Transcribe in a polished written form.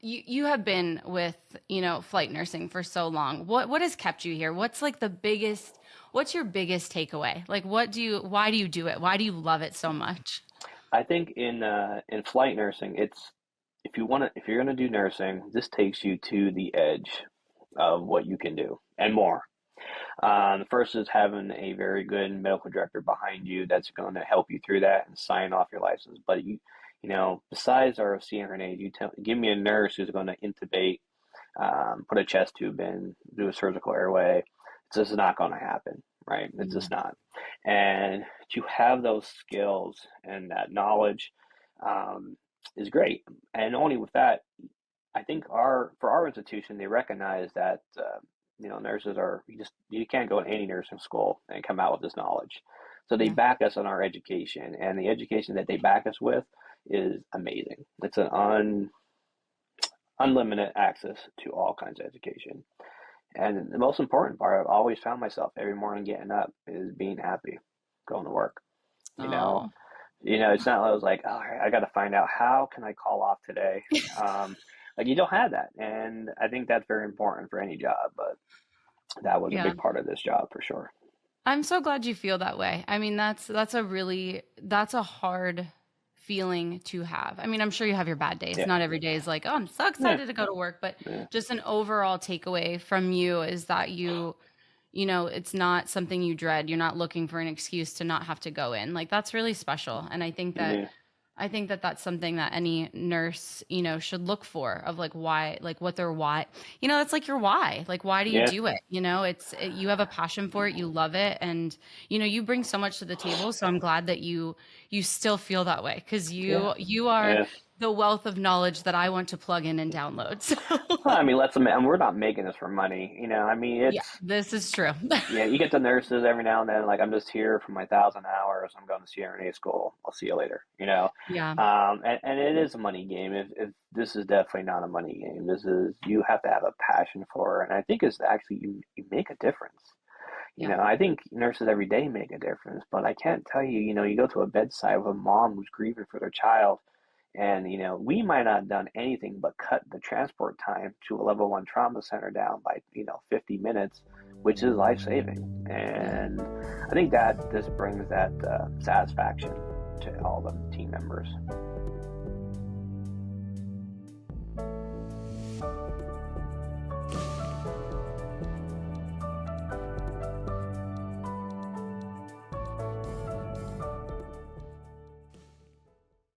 you have been with, flight nursing for so long. What has kept you here? What's like what's your biggest takeaway? Like why do you do it? Why do you love it so much? I think in flight nursing, it's if you're gonna do nursing, this takes you to the edge of what you can do and more. The first is having a very good medical director behind you that's going to help you through that and sign off your license. But besides our CRNAs, give me a nurse who's going to intubate, put a chest tube in, do a surgical airway. It's just not going to happen, right? It's Yeah. just not. And to have those skills and that knowledge is great. And only with that, I think for our institution, they recognize that nurses are you can't go to any nursing school and come out with this knowledge. So they Yeah. back us on our education, and the education that they back us with is amazing. It's an unlimited access to all kinds of education. And the most important part, I've always found myself every morning getting up is being happy, going to work. You know, Oh. it's not like I was like, oh, I got to find out how can I call off today. Like you don't have that, and I think that's very important for any job. But that was a Yeah. big part of this job for sure. I'm so glad you feel that way. I mean, that's a hard feeling to have. I mean, I'm sure you have your bad days. Yeah, Not every day is like, oh, I'm so yeah, excited to go to work, but yeah, just an overall takeaway from you is that it's not something you dread. You're not looking for an excuse to not have to go in. Like that's really special. And yeah, I think that that's something that any nurse, should look for of like why, like what their why, it's like your why, like why do you yeah, do it? You have a passion for it, you love it. And, you bring so much to the table. So I'm glad that you still feel that way because yeah, you are yeah. the wealth of knowledge that I want to plug in and download. So Well, I mean, and we're not making this for money. I mean, yeah, this is true. yeah, you get the nurses every now and then, like, I'm just here for my 1,000 hours. I'm going to CRNA school. I'll see you later, Yeah. and it is a money game. If this is definitely not a money game, you have to have a passion for it. And I think it's actually, you make a difference. Yeah. I think nurses every day make a difference, but I can't tell you, you go to a bedside with a mom who's grieving for their child, and, we might not have done anything but cut the transport time to a level one trauma center down by, 50 minutes, which is life saving. Yeah. And I think that this brings that satisfaction to all the team members.